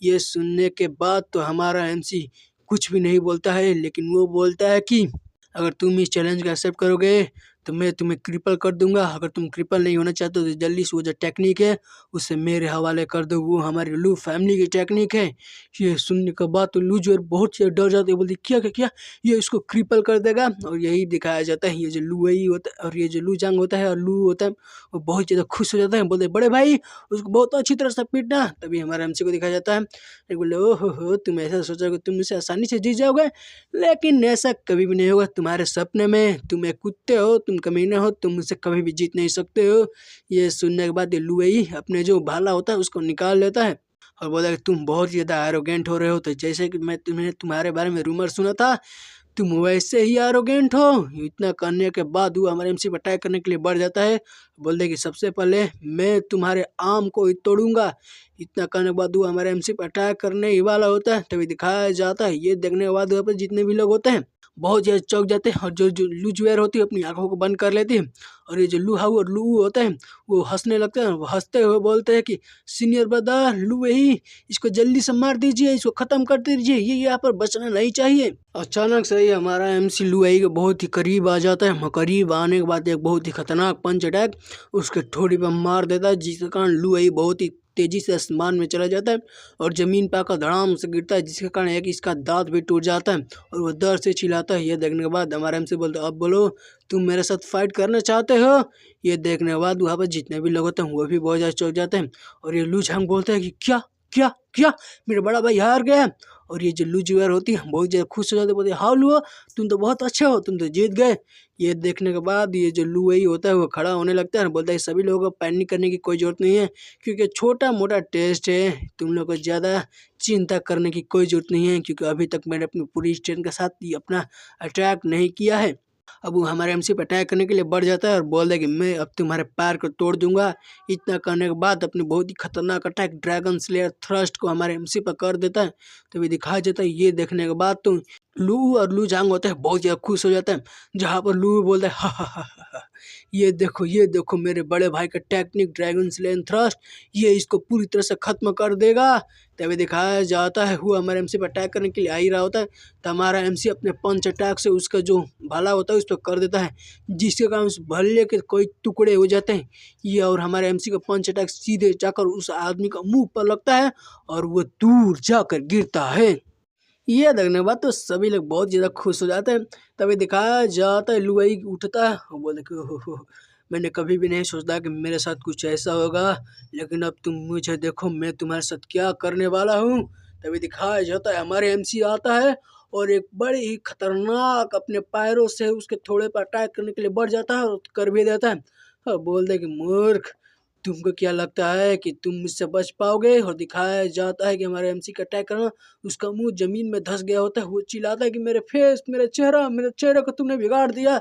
ये सुनने के बाद तो हमारा एमसी कुछ भी नहीं बोलता है, लेकिन वो बोलता है कि अगर तुम इस चैलेंज को एक्सेप्ट करोगे तो मैं तुम्हें क्रिपल कर दूंगा। अगर तुम क्रिपल नहीं होना चाहते हो तो जल्दी से वो जो टेक्निक है उसे मेरे हवाले कर दो, वो हमारी लू फैमिली की टेक्निक है। ये सुनने के बाद तो लू जो है बहुत ही डर जाते, बोलती क्या क्या क्या ये इसको क्रिपल कर देगा। और यही दिखाया जाता है ये जो लू ही होता है और ये जो लू जांग होता है और लू होता है वो बहुत ज़्यादा खुश हो जाता है। बोलते बड़े भाई उसको बहुत अच्छी तरह से पीटना। तभी हमारे एमसी को दिखाया जाता है, बोले ओहो हो तुम ऐसा सोचा कि तुम इसे आसानी से जीत जाओगे, लेकिन ऐसा कभी भी नहीं होगा। तुम्हारे सपने में तुम एक कुत्ते हो, तुम कमीने हो, तुम मुझसे कभी भी जीत नहीं सकते हो। ये सुनने के बाद ये लुई अपने जो भाला होता है उसको निकाल लेता है और बोला कि तुम बहुत ज़्यादा एरोगेंट हो रहे हो। तो जैसे कि मैं तुम्हारे बारे में रूमर सुना था, तुम वैसे ही एरोगेंट हो। इतना करने के बाद वो हमारे एमसी पर अटैक करने के लिए बढ़ जाता है। बोल दे कि सबसे पहले मैं तुम्हारे आर्म को ही तोड़ूंगा। इतना करने के बाद वो हमारे एमसी पर अटैक करने ही वाला होता है। तभी दिखाया जाता है ये देखने के बाद वहाँ पर जितने भी लोग होते हैं बहुत ज़्यादा चौंक जाते हैं, और जो लूजवेयर होती है अपनी आंखों को बंद कर लेती है। और ये जो लूहाऊ और लू होते हैं वो हंसने लगते हैं। वो हंसते हुए बोलते हैं कि सीनियर ब्रदर लू यही, इसको जल्दी से मार दीजिए, इसको ख़त्म कर दीजिए, ये यहाँ पर बचना नहीं चाहिए। अचानक से ही हमारा एमसी लू यही के बहुत ही करीब आ जाता है। करीब आने के बाद एक बहुत ही खतरनाक पंच अटैक उसके ठोड़ी पर मार देता है, जिसके कारण लू यही बहुत ही तेजी से आसमान में चला जाता है और जमीन पर आकर धड़ाम से गिरता है, जिसके कारण एक इसका दांत भी टूट जाता है और वो दर्द से चिल्लाता है। ये देखने के बाद हमारे एमसी बोलते अब बोलो तुम मेरे साथ फाइट करना चाहते हो। ये देखने के बाद वहाँ पर जितने भी लोग होते हैं वो भी बहुत ज़्यादा चौंक जाते हैं। और ये लू झांग बोलता है कि क्या क्या क्या मेरा बड़ा भाई हार गया। और ये जो लू जुआर होती है बहुत ज़्यादा खुश हो जाते, बोलते हाउ लू तुम तो बहुत अच्छे हो, तुम तो जीत गए। ये देखने के बाद ये जो लू वही होता है वो खड़ा होने लगता है, बोलता है सभी लोगों को पैनिक करने की कोई ज़रूरत नहीं है, क्योंकि छोटा मोटा टेस्ट है, तुम लोग को ज़्यादा चिंता करने की कोई ज़रूरत नहीं है, क्योंकि अभी तक मैंने अपनी पूरी स्ट्रेंथ के साथ ये अपना अटैक नहीं किया है। अब वो हमारे एमसी पे अटैक करने के लिए बढ़ जाता है और बोल दे कि मैं अब तुम्हारे पैर को तोड़ दूंगा। इतना करने के बाद अपनी बहुत ही खतरनाक अटैक ड्रैगन स्लेयर थ्रस्ट को हमारे एमसी पर कर देता है। तो ये दिखाया जाता है। ये देखने के बाद तो लू और लू जांग होता है बहुत ज़्यादा खुश हो जाता है, जहाँ पर लू बोलता है हा, ये देखो मेरे बड़े भाई का टेक्निक ड्रैगन स्लेयर थ्रस्ट, ये इसको पूरी तरह से खत्म कर देगा। तभी दिखाया जाता है वो हमारे एमसी पर अटैक करने के लिए आ ही रहा होता है, तो हमारा एमसी अपने पंच अटैक से उसका जो भाला होता है उस पर कर देता है, जिसके कारण उस भल्ले के कोई टुकड़े हो जाते हैं। ये और हमारे एमसी का पंच अटैक सीधे जाकर उस आदमी का मुंह पर लगता है और वो दूर जाकर गिरता है। ये देखने के बाद तो सभी लोग बहुत ज़्यादा खुश हो जाते हैं। तभी दिखाया जाता है लुई उठता है और बोले कि हो मैंने कभी भी नहीं सोचा कि मेरे साथ कुछ ऐसा होगा, लेकिन अब तुम मुझे देखो मैं तुम्हारे साथ क्या करने वाला हूँ। तभी दिखाया जाता है हमारे एमसी आता है और एक बड़े ही खतरनाक अपने पैरों से उसके थोड़े पर अटैक करने के लिए बढ़ जाता है और कर भी देता है और बोल दे कि मूर्ख तुमको क्या लगता है कि तुम मुझसे बच पाओगे। और दिखाया जाता है कि हमारे एमसी का अटैक करना उसका मुंह जमीन में धंस गया होता है, वो चिल्लाता है कि मेरे फेस मेरे चेहरे को तुमने बिगाड़ दिया।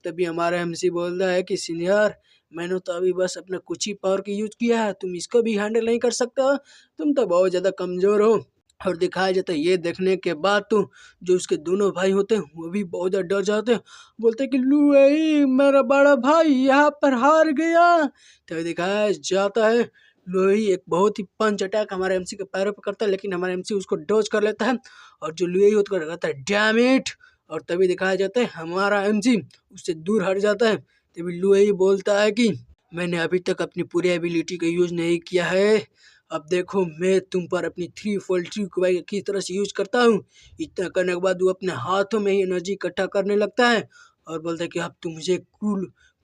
तभी हमारा एमसी बोलता है कि सीनियर मैंने तो अभी बस अपना कुछ ही पावर की यूज किया है, तुम इसको भी हैंडल नहीं कर सकते हो, तुम तो बहुत ज़्यादा कमज़ोर हो। और दिखाया जाता है। ये देखने के बाद तो जो उसके दोनों भाई होते हैं वो भी बहुत ज़्यादा डर जाते हैं, बोलते हैं कि लुई मेरा बड़ा भाई यहाँ पर हार गया। तो दिखाया जाता है लुई एक बहुत ही पंच अटैक हमारे एमसी के पैरों पर करता है, लेकिन हमारा एमसी उसको डॉज कर लेता है और जो लुई होता है कहता है डैम इट। और तभी दिखाया जाता है हमारा एमसी उससे दूर हट जाता है। तभी लुई बोलता है कि मैंने अभी तक अपनी पूरी एबिलिटी का यूज नहीं किया है, अब देखो मैं तुम पर अपनी 3 फोल्ड ट्री को भाई किस तरह से यूज करता हूँ। इतना करने के बाद वो अपने हाथों में ही एनर्जी इकट्ठा करने लगता है और बोलता है कि अब तुम मुझे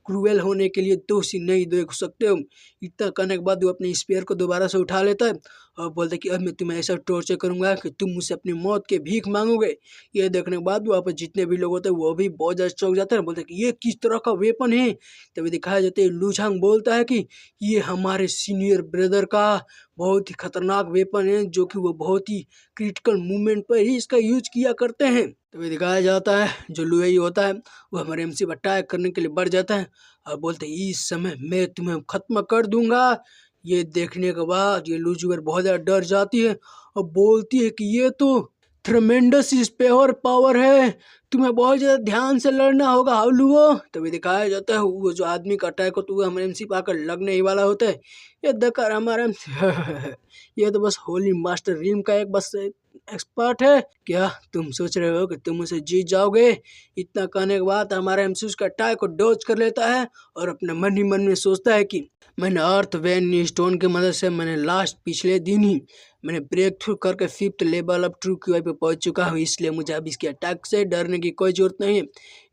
क्रूएल होने के लिए दोषी नहीं देख सकते हो। इतना करने के बाद वो अपने स्पेयर को दोबारा से उठा लेता है और बोलता है कि अब मैं तुम्हें ऐसा टॉर्चर करूंगा कि तुम मुझसे अपनी मौत के भीख मांगोगे। ये देखने के बाद वहाँ पर जितने भी लोग होते हैं वो भी बहुत ज़्यादा चौंक जाते हैं, बोलते हैं कि ये किस तरह का वेपन है। तभी दिखाया जाता है लू झांग बोलता है कि ये हमारे सीनियर ब्रदर का बहुत ही खतरनाक वेपन है, जो कि वो बहुत ही क्रिटिकल मूवमेंट पर ही इसका यूज किया करते हैं। तभी दिखाया जाता है जो लुई होता है वो हमारे एमसी पर अटैक करने के लिए बढ़ जाता है और बोलते हैं इस समय मैं तुम्हें खत्म कर दूंगा। ये देखने के बाद ये लूजुअर बहुत ज़्यादा डर जाती है और बोलती है कि ये तो ट्रेमेंडस स्पेयर पावर है, तुम्हें बहुत ज़्यादा ध्यान से लड़ना होगा हाउलुओ। तभी दिखाया जाता है वो जो आदमी का अटैक होता है वो हमारे एमसी पर आकर लगने ही वाला होता है। ये देखकर हमारा ये तो बस होली मास्टर रीम का एक बस एक्सपर्ट है। क्या तुम सोच रहे हो कि तुम उसे जीत जाओगे? इतना कहने के बाद हमारा एमसी उसका अटैक को डॉज कर लेता है और अपने मन ही मन में सोचता है कि मैंने अर्थ वैन स्टोन की मदद से मैंने लास्ट पिछले दिन ही मैंने ब्रेक थ्रू करके 5th level of true QI पे पहुंच चुका हूँ, इसलिए मुझे अब इसके अटैक से डरने की कोई जरूरत नहीं है।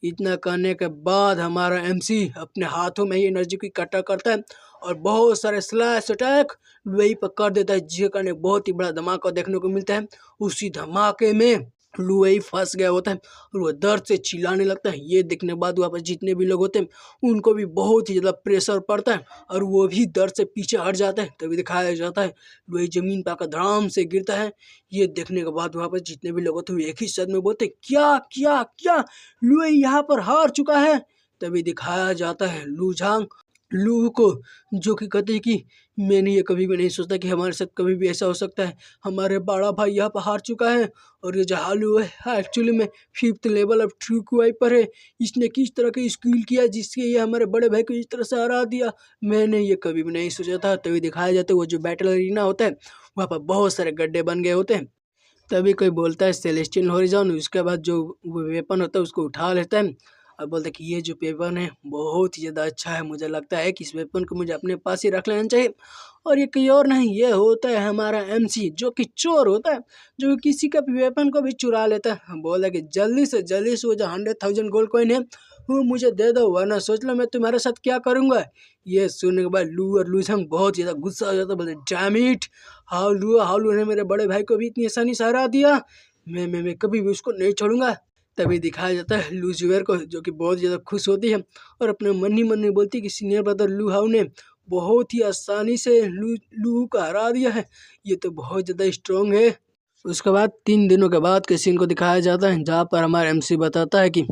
इतना करने के बाद हमारा एमसी अपने हाथों में ही एनर्जी को इकट्ठा करता है और बहुत सारे स्लैश अटैक वही पर कर देता है, जिसके कारण बहुत ही बड़ा धमाका देखने को मिलता है। उसी धमाके में लुई फंस गया होता है और वो दर्द से चिल्लाने लगता है। ये देखने के बाद वहाँ पर जितने भी लोग होते हैं उनको भी बहुत ही ज़्यादा प्रेशर पड़ता है और वो भी दर्द से पीछे हट जाता है। तभी दिखाया जाता है लुई जमीन पर आकर धड़ाम से गिरता है। ये देखने के बाद वहाँ पर जितने भी लोग होते हैं एक ही शब्द में बोलते क्या क्या क्या, लुई यहाँ पर हार चुका है। तभी दिखाया जाता है लू झांग लू को, जो कि कहते हैं कि मैंने ये कभी भी नहीं सोचता कि हमारे साथ कभी भी ऐसा हो सकता है। हमारे बड़ा भाई यहाँ पर हार चुका है और ये जो हालू है एक्चुअली में 5th level of true QI पर है। इसने किस तरह की स्किल किया जिससे ये हमारे बड़े भाई को इस तरह से हरा दिया, मैंने ये कभी भी नहीं सोचा था। तभी दिखाया जाता है वो जो बैटल अरीना होता है वहाँ पर बहुत सारे गड्ढे बन गए होते हैं। तभी कोई बोलता है सेलेस्टियल हॉरिजॉन, उसके बाद जो वो वेपन होता है उसको उठा लेता है और बोलता है कि ये जो वेपन है बहुत ही ज़्यादा अच्छा है, मुझे लगता है कि इस वेपन को मुझे अपने पास ही रख लेना चाहिए। और ये कोई और नहीं, ये होता है हमारा एमसी जो कि चोर होता है, जो कि किसी का भी वेपन को भी चुरा लेता है। बोला कि जल्दी से वो जो 100,000 गोल्ड कॉइन है वो मुझे दे दो, वरना सोच लो मैं तुम्हारे साथ क्या करूँगा। ये सुनने के बाद लू और लूझंग बहुत ज़्यादा गुस्सा हो जाता है, बोलते डैम इट, हालू ने मेरे बड़े भाई को भी इतनी आसानी से हरा दिया, मैं कभी भी उसको नहीं छोड़ूंगा। तभी दिखाया जाता है लूजुएर को, जो कि बहुत ज़्यादा खुश होती है और अपने मन ही मन में बोलती है कि सीनियर ब्रदर लू हाउ ने बहुत ही आसानी से लू को हरा दिया है, ये तो बहुत ज़्यादा स्ट्रॉन्ग है। उसके बाद 3 दिनों के बाद के सीन को दिखाया जाता है जहाँ पर हमारा एमसी बताता है कि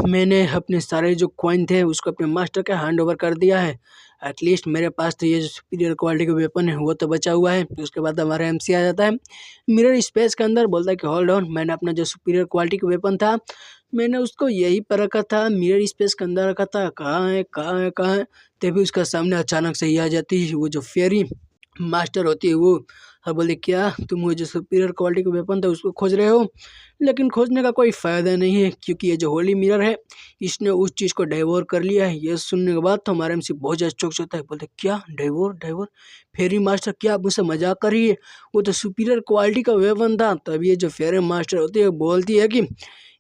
मैंने अपने सारे जो कॉइन थे उसको अपने मास्टर के हैंड ओवर कर दिया है। एटलीस्ट मेरे पास तो ये जो सुपीरियर क्वालिटी का वेपन है वो तो बचा हुआ है। उसके बाद हमारा एमसी आ जाता है मिरर स्पेस के अंदर, बोलता है कि होल्ड ऑन, मैंने अपना जो सुपीरियर क्वालिटी का वेपन था मैंने उसको यही पर रखा था, मिरर स्पेस के अंदर रखा था, कहाँ है कहाँ है कहाँ है। तभी उसका सामने अचानक से ही आ जाती है वो जो फेरी मास्टर होती है वो। अब बोले क्या तुम वो जो सुपीरियर क्वालिटी का वेपन था उसको खोज रहे हो, लेकिन खोजने का कोई फ़ायदा नहीं है क्योंकि ये जो होली मिरर है इसने उस चीज़ को डाइवोर कर लिया है। ये सुनने के बाद तो हमारे एमसी बहुत ज़्यादा चौंक जाता है, बोलते क्या डाइवोर डाइवोर, फेरी मास्टर क्या आप मुझसे मजाक कर रही है, वो तो सुपीरियर क्वालिटी का वेपन था। तब ये जो फेरी मास्टर होती है बोलती है कि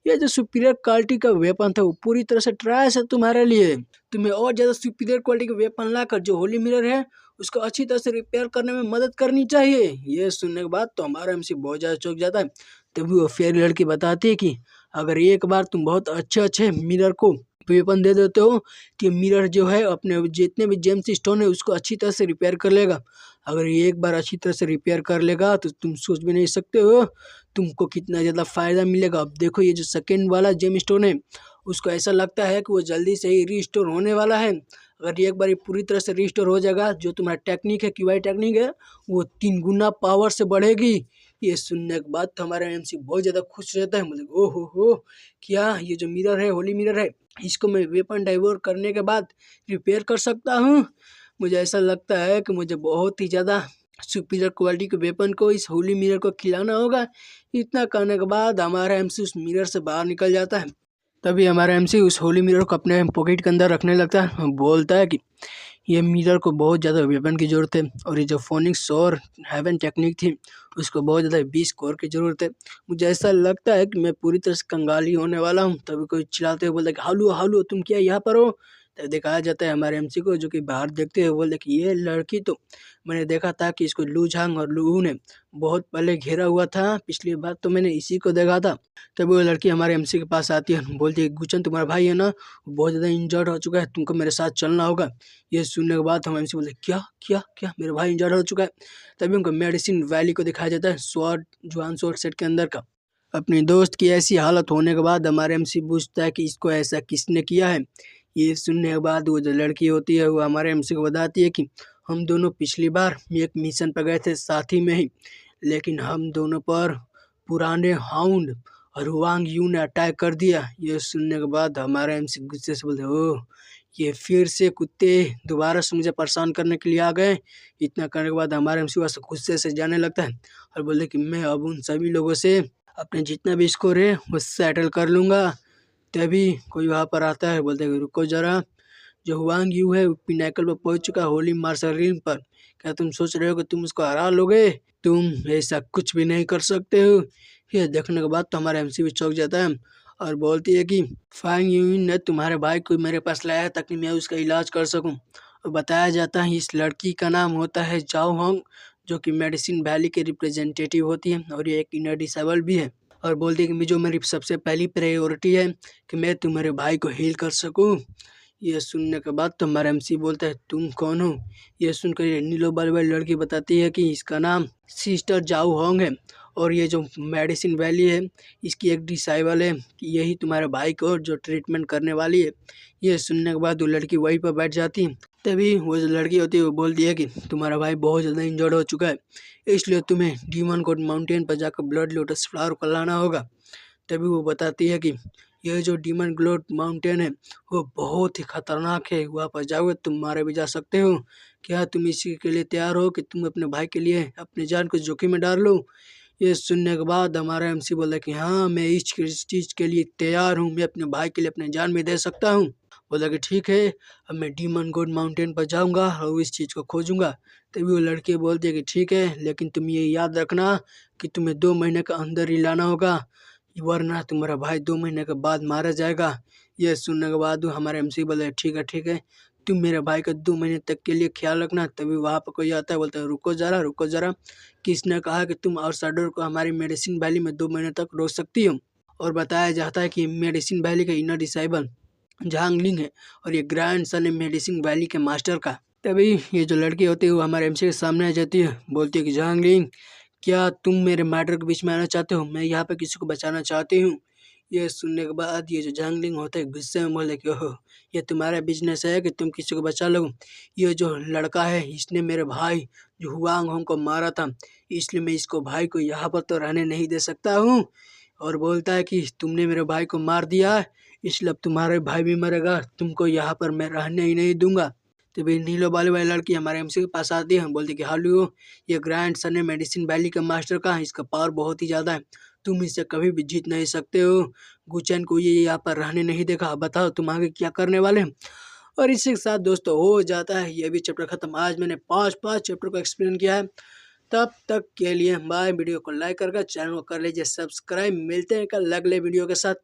ये जो सुपीरियर क्वालिटी का वेपन था वो पूरी तरह से ट्रायस है तुम्हारे लिए, तुम्हें और ज़्यादा सुपीरियर क्वालिटी का वेपन लाकर जो होली मिरर है उसको अच्छी तरह से रिपेयर करने में मदद करनी चाहिए। ये सुनने के बाद तो हमारा एमसी बहुत ज़्यादा चौंक जाता है। तभी वो फेयर लड़की बताती है कि अगर एक बार तुम बहुत अच्छे अच्छे मिरर को वेपन दे देते हो तो मिरर जो है अपने जितने भी जेम्स स्टोन है उसको अच्छी तरह से रिपेयर कर लेगा। अगर ये एक बार अच्छी तरह से रिपेयर कर लेगा तो तुम सोच भी नहीं सकते हो तुमको कितना ज़्यादा फ़ायदा मिलेगा। अब देखो ये जो सेकेंड वाला जेम स्टोन है उसको ऐसा लगता है कि वो जल्दी से ही रीस्टोर होने वाला है। अगर एक बार ये पूरी तरह से रीस्टोर हो जाएगा जो तुम्हारा टेक्निक है क्यूआई टेक्निक है वो 3 गुना पावर से बढ़ेगी। ये सुनने के बाद तो हमारा एमसी बहुत ज़्यादा खुश रहता है। मतलब ओहो हो, क्या ये जो मिरर है, होली मिरर है, इसको मैं वेपन डाइवर्ट करने के बाद रिपेयर कर सकता हूँ। मुझे ऐसा लगता है कि मुझे बहुत ही ज़्यादा सुपीरियर क्वालिटी के वेपन को इस होली मिरर को खिलाना होगा। इतना करने के बाद हमारा एमसी उस मिरर से बाहर निकल जाता है। तभी हमारा एमसी उस होली मिरर को अपने पॉकेट के अंदर रखने लगता है और बोलता है कि ये मिरर को बहुत ज़्यादा वेपन की ज़रूरत है और ये जो फोनिक्स और हेवन टेक्निक थी उसको बहुत ज़्यादा 20 कोर की ज़रूरत है। मुझे ऐसा लगता है कि मैं पूरी तरह से कंगाली होने वाला हूँ। तभी कोई चिल्लाते हुए बोलता है कि हालू हालू तुम क्या यहाँ पर हो। तब दिखाया जाता है हमारे एमसी को, जो कि बाहर देखते हुए बोलते कि ये लड़की तो मैंने देखा था कि इसको लू झांग और लूहू ने बहुत पहले घेरा हुआ था, पिछली बार तो मैंने इसी को देखा था। तब वो लड़की हमारे एमसी के पास आती है, बोलती है गुचन तुम्हारा भाई है ना, वो बहुत ज़्यादा इंजर्ड हो चुका है, तुमको मेरे साथ चलना होगा। ये सुनने के बाद हम एमसी बोलते क्या क्या क्या मेरे भाई इंजर्ड हो चुका है। तभी उनको मेडिसिन वैली को दिखाया जाता है, स्वॉर्ड जुआन स्वॉर्ड सेट के अंदर का। अपनी दोस्त की ऐसी हालत होने के बाद हमारे एमसी पूछता है कि इसको ऐसा किसने किया है। ये सुनने के बाद वो जो लड़की होती है वो हमारे एमसी को बताती है कि हम दोनों पिछली बार एक मिशन पर गए थे साथ ही में ही, लेकिन हम दोनों पर पुराने हाउंड और वांग यू ने अटैक कर दिया। ये सुनने के बाद हमारा एमसी गुस्से से बोलते ओह ये फिर से कुत्ते दोबारा से मुझे परेशान करने के लिए आ गए। इतना करने के बाद हमारा एमसी वहाँ से गुस्से से जाने लगता है और बोलते कि मैं अब उन सभी लोगों से अपने जितना भी स्कोर है वो सेटल कर लूँगा। तभी कोई वहाँ पर आता है, बोलते कि रुको ज़रा, जो हुआंग यू है वो पिनाकल पर पहुंच चुका है होली मार्शल रिंग पर। क्या तुम सोच रहे हो कि तुम उसको हरा लोगे? तुम ऐसा कुछ भी नहीं कर सकते हो। ये देखने के बाद तो हमारा एमसी भी चौंक जाता है और बोलती है कि फांग यूइन ने तुम्हारे भाई को मेरे पास लाया ताकि मैं उसका इलाज कर सकूं। और बताया जाता है इस लड़की का नाम होता है जाओ होंग, जो कि मेडिसिन वैली के रिप्रेजेंटेटिव होती है और ये एक इनर डिसेबल भी है। और बोलती है कि जो मेरी सबसे पहली प्रायोरिटी है कि मैं तुम्हारे भाई को हील कर सकूं। ये सुनने के बाद तो हमारा एमसी बोलता है तुम कौन हो। ये सुनकर ये नीलो बाल वाली लड़की बताती है कि इसका नाम सिस्टर जाओ होंग है और ये जो मेडिसिन वैली है इसकी एक डिसाइबल है, यही तुम्हारे भाई को जो ट्रीटमेंट करने वाली है। ये सुनने के बाद वो लड़की वहीं पर बैठ जाती है। तभी वो जो लड़की होती है वो बोलती है कि तुम्हारा भाई बहुत ज़्यादा इंजर्ड हो चुका है, इसलिए तुम्हें डीमन कोड माउंटेन पर जाकर ब्लड लोटस फ्लावर को लाना होगा। तभी वो बताती है कि यह जो डीमन ग्लोड माउंटेन है वो बहुत ही खतरनाक है, वहाँ पर जाओगे तुम मारे भी जा सकते हो। क्या तुम इसी के लिए तैयार हो कि तुम अपने भाई के लिए अपनी जान को जोखिम में डाल लो। ये सुनने के बाद हमारा एमसी बोला कि हाँ मैं इस चीज़ के लिए तैयार हूँ, मैं अपने भाई के लिए अपनी जान भी दे सकता हूँ। बोला कि ठीक है, अब मैं डीमन गोड माउंटेन पर जाऊँगा और इस चीज़ को खोजूँगा। तभी वो लड़की बोलती है कि ठीक है, लेकिन तुम ये याद रखना कि तुम्हें 2 महीने के अंदर ही लाना होगा, वरना तुम्हारा भाई 2 महीने के बाद मारा जाएगा। ये सुनने के बाद हमारे एमसी बोले ठीक है, तुम मेरे भाई का 2 महीने तक के लिए ख्याल रखना। तभी वहाँ पर कोई आता है, बोलता है रुको ज़रा, किसने कहा कि तुम आउटसाइडर को हमारी मेडिसिन वैली में 2 महीने तक रोक सकती हो। और बताया जाता है कि मेडिसिन वैली का इनर डिसाइबल झांगलिंग है और ये ग्रैंड सन है मेडिसिन वैली के मास्टर का। तभी ये जो लड़की होती है वो हमारे एमसी के सामने आ जाती है, बोलती है कि झांगलिंग क्या तुम मेरे मैटर के बीच में आना चाहते हो? मैं यहाँ पे किसी को बचाना चाहती हूँ। ये सुनने के बाद ये जो झांगलिंग होता है गुस्से में बोले कि ओहो ये तुम्हारा बिजनेस है कि तुम किसी को बचा लो। ये जो लड़का है इसने मेरे भाई जो हुआंग होंग को मारा था, इसलिए मैं इसको भाई को यहाँ पर तो रहने नहीं दे सकता हूँ। और बोलता है कि तुमने मेरे भाई को मार दिया, इसलिए अब तुम्हारे भाई भी मरेगा, तुमको यहाँ पर मैं रहने ही नहीं दूंगा। तभी नीलो बाली वाली लड़की हमारे एमसी के पास आती है, बोलती कि हालू ये ग्रैंड सन है मेडिसिन वैली का मास्टर का, इसका पावर बहुत ही ज़्यादा है, तुम इससे कभी भी जीत नहीं सकते हो। गुचैन को ये यहाँ पर रहने नहीं देखा, अब बताओ तुम आगे क्या करने वाले हैं। और इसी के साथ दोस्तों हो जाता है ये भी चैप्टर खत्म। आज मैंने 5 चैप्टर को एक्सप्लेन किया है। तब तक के लिए बाय। वीडियो को लाइक करके चैनल को कर लीजिए सब्सक्राइब। मिलते हैं कल अगले वीडियो के साथ।